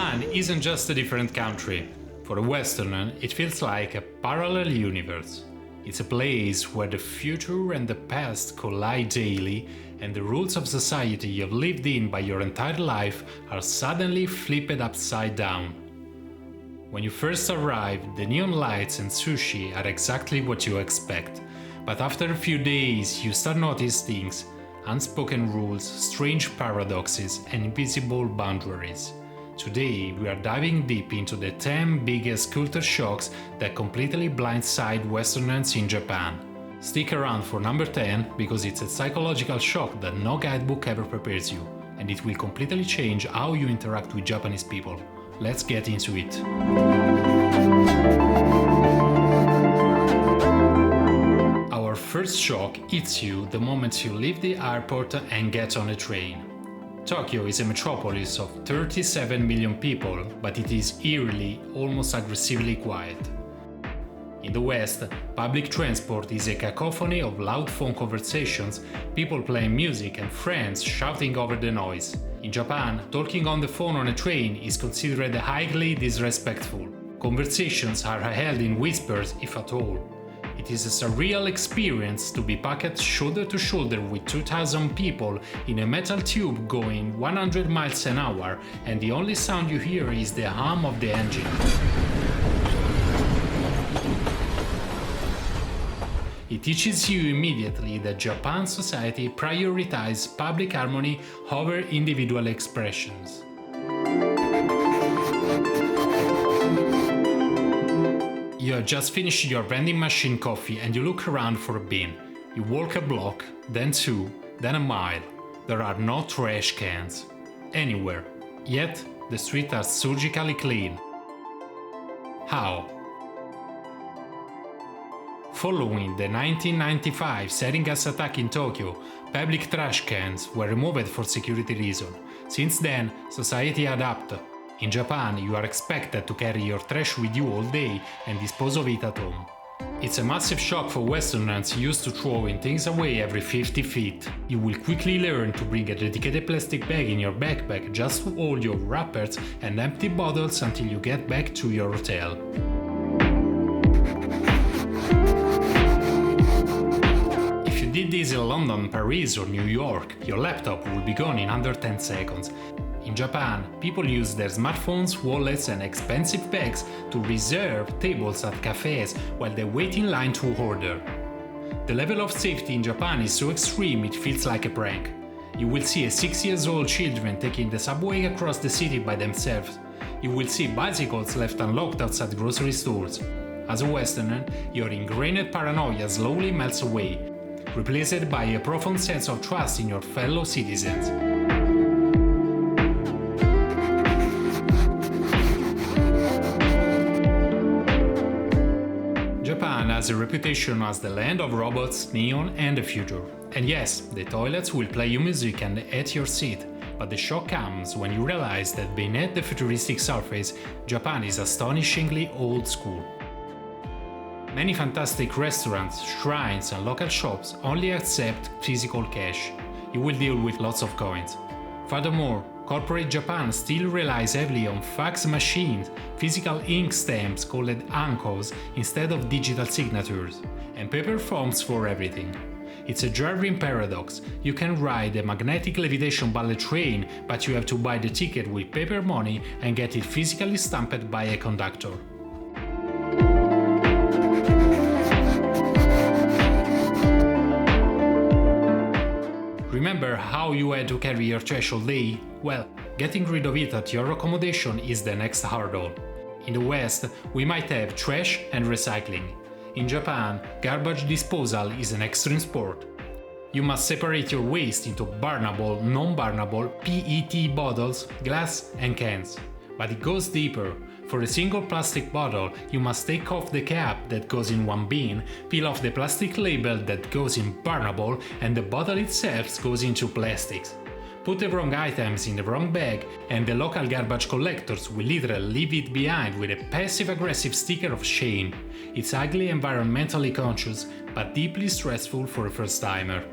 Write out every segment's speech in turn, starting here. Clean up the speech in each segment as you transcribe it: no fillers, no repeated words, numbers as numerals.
Japan isn't just a different country. For a Westerner, it feels like a parallel universe. It's a place where the future and the past collide daily, and the rules of society you've lived in by your entire life are suddenly flipped upside down. When you first arrive, the neon lights and sushi are exactly what you expect. But after a few days, you start noticing things, unspoken rules, strange paradoxes, and invisible boundaries. Today, we are diving deep into the 10 biggest culture shocks that completely blindside Westerners in Japan. Stick around for number 10 because it's a psychological shock that no guidebook ever prepares you, and it will completely change how you interact with Japanese people. Let's get into it. Our first shock hits you the moment you leave the airport and get on a train. Tokyo is a metropolis of 37 million people, but it is eerily, almost aggressively quiet. In the West, public transport is a cacophony of loud phone conversations, people playing music and friends shouting over the noise. In Japan, talking on the phone on a train is considered highly disrespectful. Conversations are held in whispers, if at all. It is a surreal experience to be packed shoulder to shoulder with 2,000 people in a metal tube going 100 miles an hour, and the only sound you hear is the hum of the engine. It teaches you immediately that Japan's society prioritizes public harmony over individual expressions. You have just finished your vending machine coffee and you look around for a bin. You walk a block, then two, then a mile. There are no trash cans. Anywhere. Yet, the streets are surgically clean. How? Following the 1995 sarin gas attack in Tokyo, public trash cans were removed for security reasons. Since then, society adapted. In Japan, you are expected to carry your trash with you all day and dispose of it at home. It's a massive shock for Westerners used to throwing things away every 50 feet. You will quickly learn to bring a dedicated plastic bag in your backpack just to hold your wrappers and empty bottles until you get back to your hotel. If you did this in London, Paris or New York, your laptop will be gone in under 10 seconds. In Japan, people use their smartphones, wallets and expensive bags to reserve tables at cafes while they wait in line to order. The level of safety in Japan is so extreme it feels like a prank. You will see a 6-year-old children taking the subway across the city by themselves. You will see bicycles left unlocked outside grocery stores. As a Westerner, your ingrained paranoia slowly melts away, replaced by a profound sense of trust in your fellow citizens. Japan has a reputation as the land of robots, neon and the future. And yes, the toilets will play you music and at your seat, but the shock comes when you realize that beneath the futuristic surface, Japan is astonishingly old school. Many fantastic restaurants, shrines and local shops only accept physical cash. You will deal with lots of coins. Furthermore, corporate Japan still relies heavily on fax machines, physical ink stamps called hankos instead of digital signatures, and paper forms for everything. It's a jarring paradox. You can ride a magnetic levitation ballet train, but you have to buy the ticket with paper money and get it physically stamped by a conductor. Remember how you had to carry your trash all day? Well, getting rid of it at your accommodation is the next hurdle. In the West, we might have trash and recycling. In Japan, garbage disposal is an extreme sport. You must separate your waste into burnable, non-burnable PET bottles, glass and cans. But it goes deeper. For a single plastic bottle, you must take off the cap that goes in one bin, peel off the plastic label that goes in burnable, and the bottle itself goes into plastics. Put the wrong items in the wrong bag, and the local garbage collectors will literally leave it behind with a passive-aggressive sticker of shame. It's ugly, environmentally conscious, but deeply stressful for a first-timer.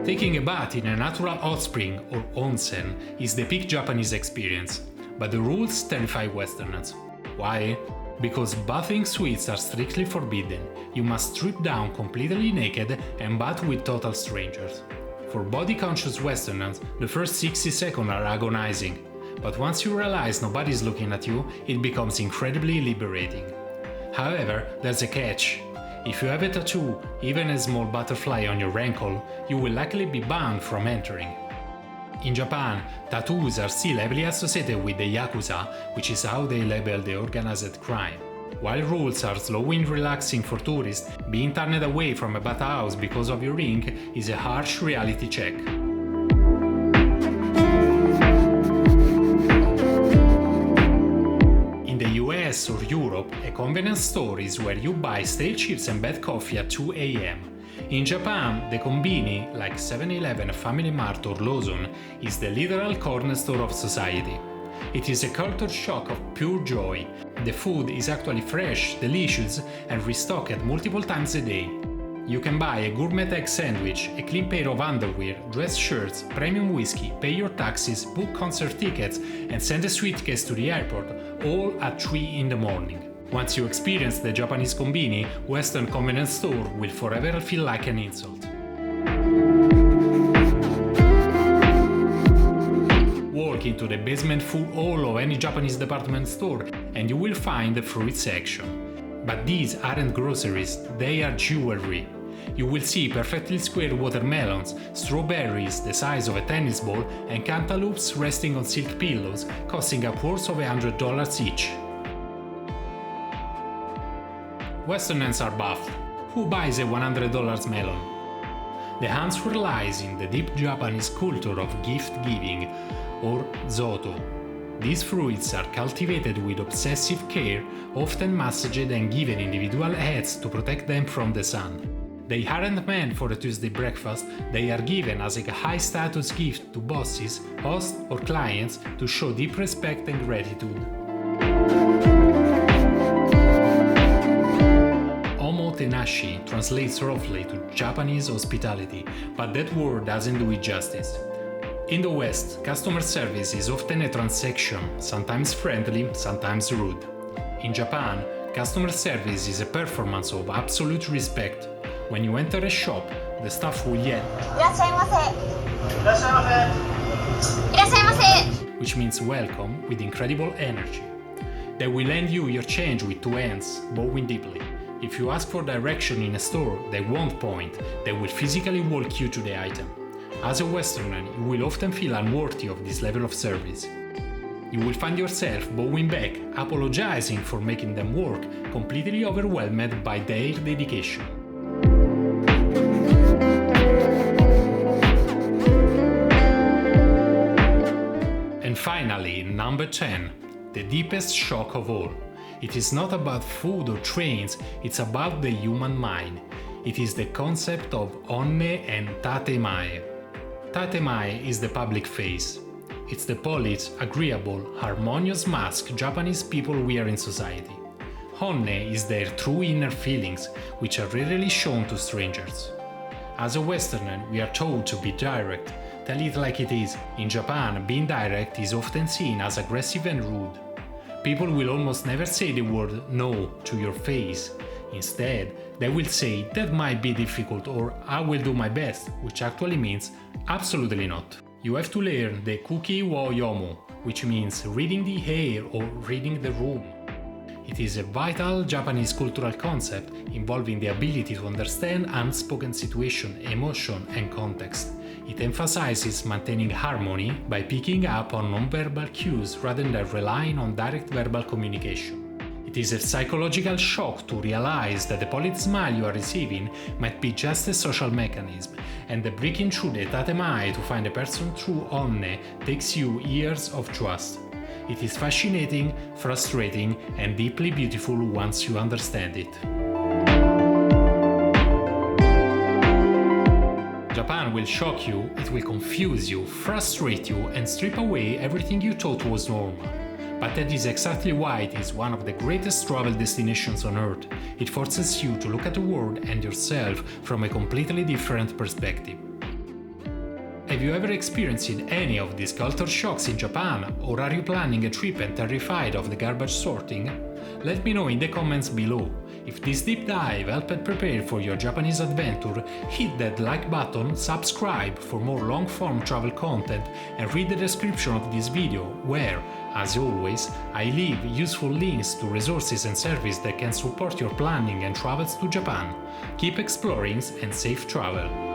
Taking a bath in a natural hot spring or onsen is the peak Japanese experience, but the rules terrify Westerners. Why? Because bathing suites are strictly forbidden. You must strip down completely naked and bath with total strangers. For body-conscious Westerners, the first 60 seconds are agonizing, but once you realize nobody's looking at you, it becomes incredibly liberating. However, there's a catch. If you have a tattoo, even a small butterfly on your ankle, you will likely be banned from entering. In Japan, tattoos are still heavily associated with the Yakuza, which is how they label the organized crime. While rules are slow and relaxing for tourists, being turned away from a bathhouse because of your ring is a harsh reality check. US or Europe, a convenience store is where you buy stale chips and bad coffee at 2 a.m. In Japan, the konbini, like 7-Eleven, Family Mart or Lawson, is the literal cornerstone of society. It is a culture shock of pure joy. The food is actually fresh, delicious, and restocked multiple times a day. You can buy a gourmet egg sandwich, a clean pair of underwear, dress shirts, premium whiskey, pay your taxes, book concert tickets, and send a suitcase to the airport, all at 3 in the morning. Once you experience the Japanese konbini, Western convenience store will forever feel like an insult. Walk into the basement full hall of any Japanese department store and you will find the fruit section. But these aren't groceries, they are jewelry. You will see perfectly square watermelons, strawberries the size of a tennis ball, and cantaloupes resting on silk pillows, costing upwards of $100 each. Westerners are baffled. Who buys a $100 melon? The answer lies in the deep Japanese culture of gift giving, or zoto. These fruits are cultivated with obsessive care, often massaged and given individual heads to protect them from the sun. They aren't meant for a Tuesday breakfast, they are given as a high-status gift to bosses, hosts or clients to show deep respect and gratitude. Omotenashi translates roughly to Japanese hospitality, but that word doesn't do it justice. In the West, customer service is often a transaction, sometimes friendly, sometimes rude. In Japan, customer service is a performance of absolute respect. When you enter a shop, the staff will yell, "Irashaimase! Irashaimase! Irashaimase!" which means welcome with incredible energy. They will lend you your change with two hands, bowing deeply. If you ask for direction in a store, they won't point, they will physically walk you to the item. As a Westerner, you will often feel unworthy of this level of service. You will find yourself bowing back, apologizing for making them work, completely overwhelmed by their dedication. And finally, number 10, the deepest shock of all. It is not about food or trains, it's about the human mind. It is the concept of onne and tatemae. Tatemae is the public face. It's the polite, agreeable, harmonious mask Japanese people wear in society. Honne is their true inner feelings, which are rarely shown to strangers. As a Westerner, we are told to be direct, tell it like it is. In Japan, being direct is often seen as aggressive and rude. People will almost never say the word no to your face. Instead, they will say that might be difficult or I will do my best, which actually means absolutely not. You have to learn the kuki wo yomu, which means reading the air or reading the room. It is a vital Japanese cultural concept involving the ability to understand unspoken situation, emotion, and context. It emphasizes maintaining harmony by picking up on non-verbal cues rather than relying on direct verbal communication. It is a psychological shock to realize that the polite smile you are receiving might be just a social mechanism, and the breaking through the tatemae to find a person through onne takes you years of trust. It is fascinating, frustrating, and deeply beautiful once you understand it. Japan will shock you, it will confuse you, frustrate you, and strip away everything you thought was normal. But that is exactly why it is one of the greatest travel destinations on Earth. It forces you to look at the world and yourself from a completely different perspective. Have you ever experienced any of these culture shocks in Japan, or are you planning a trip and terrified of the garbage sorting? Let me know in the comments below. If this deep dive helped prepare for your Japanese adventure, hit that like button, subscribe for more long-form travel content, and read the description of this video where, as always, I leave useful links to resources and services that can support your planning and travels to Japan. Keep exploring and safe travel!